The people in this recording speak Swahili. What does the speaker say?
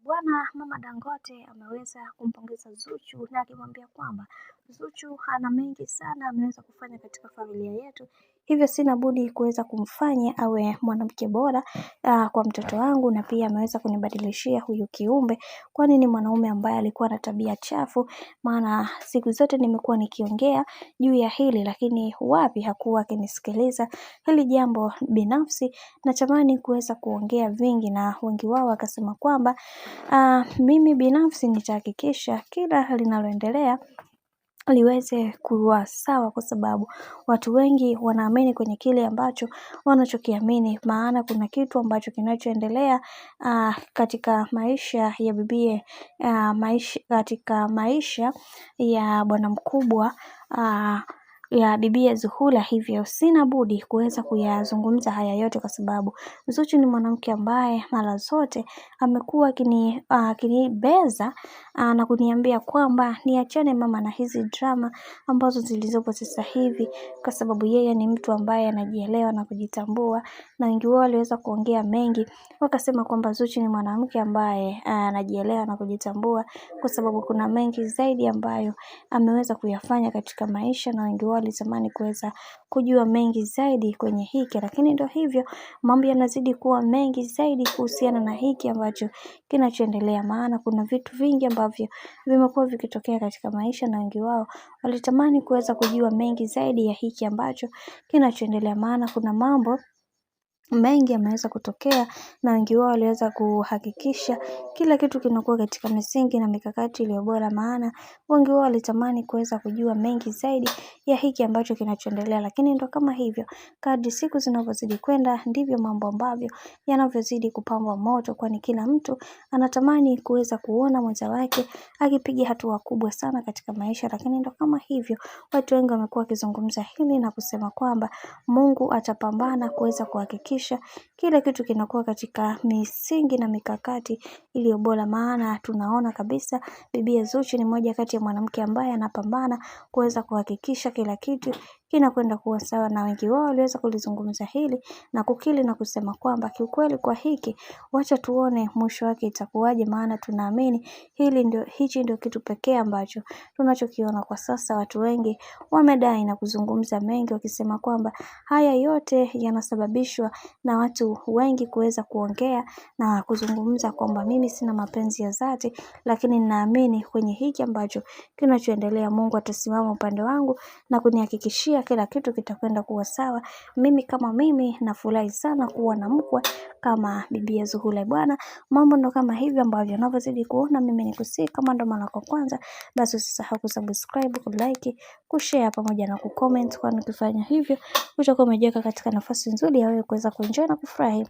Bwana Mama Dangote ameweza kumpongeza Zuchu na akimwambia kwamba Zuchu ana mengi sana ameweza kufanya katika familia yetu, hivyo sina budi kuweza kumfanya awe mwanamke bora kwa mtoto wangu, na pia ameweza kunibadilishia huyu kiumbe, kwani ni mwanaume ambaye alikuwa na tabia chafu. Maana siku zote nimekuwa nikiongea juu ya hili, lakini wapi hakuwa akinisikiliza. Hili jambo binafsi natamani kuweza kuongea vingi, na wengi wao wakasema kwamba mimi binafsi nitahakikisha kila linaloendelea liweze kuwa sawa, kwa sababu watu wengi wanaamini kwenye kile ambacho wanachokiamini. Maana kuna kitu ambacho kinachoendelea katika maisha ya bibie, katika maisha ya bwana mkubwa ya bibie Zuhura, hivyo sina budi kuweza kuyazungumza haya yote, kwa sababu Zuchu ni mwanamke ambaye mara zote amekuwa akinibeza na kuniambia kwamba niachane mama na hizi drama ambazo zilizopo sasa hivi, kwa sababu yeye ni mtu ambaye anajielewa na kujitambua. Na wengi wao waliweza kuongea mengi, wakasema kwamba Zuchu ni mwanamke ambaye anajielewa na kujitambua, kwa sababu kuna mengi zaidi ambayo ameweza kuyafanya katika maisha, na wengi wao walitamani kuweza kujua mengi zaidi kwenye hiki, lakini ndio hivyo, mambo yanazidi kuwa mengi zaidi kuhusiana na hiki ambacho kinachoendelea. Maana kuna vitu vingi ambavyo vimekuwa vikitokea katika maisha, na wengi wao walitamani kuweza kujua mengi zaidi ya hiki ambacho kinachoendelea. Maana kuna mambo mengi yameweza kutokea, na wengi wao waliweza kuhakikisha kila kitu kinakuwa katika misingi na mikakati iliyo bora. Maana wengi wao walitamani kuweza kujua mengi zaidi ya hiki ambacho kinachoendelea, lakini ndo kama hivyo, kadri siku zinavyozidi kwenda ndivyo mambo ambavyo yanavyozidi kupamba moto, kwani kila mtu anatamani kuweza kuona mwenza wake akipiga hatua kubwa sana katika maisha. Lakini ndo kama hivyo, watu wengi wamekuwa wakizungumza hili na kusema kwamba Mungu atapambana kuweza kuhakikisha kila kitu kinakuwa katika misingi na mikakati iliyo bora. Maana tunaona kabisa bibi Zuchu ni moja kati ya mwanamke ambaye anapambana kuweza kuhakikisha kila kitu kinakwenda kuwa sawa, na wengi wao waliweza kulizungumza hili na kukili na kusema kwamba kiukweli kwa hiki, wacha tuone mwisho wake itakuwaje. Maana tunaamini hichi ndio kitu pekee ambacho tunachokiona kwa sasa. Watu wengi wamedai na kuzungumza mengi, wakisema kwamba haya yote yanasababishwa na watu wengi kuweza kuongea na kuzungumza kwamba mimi sina mapenzi ya dhati, lakini ninaamini kwenye hiki ambacho kinachoendelea Mungu atasimama upande wangu na kunihakikishia kila kitu kitakwenda kuwa sawa. Mimi kama mimi nafurahi sana kuwa na mkwe kama bibi Zuhura. Bwana, mambo ndo kama hivyo ambavyo unavyozidi kuona. Mimi nikusii, kama ndo mara kwa kwanza, basi usisahau kusubscribe, kulike, kushare pamoja na kucomment, kwani ukifanya hivyo utakuwa umejiweka katika nafasi nzuri ya wewe kuweza kuenjoy na kufurahi.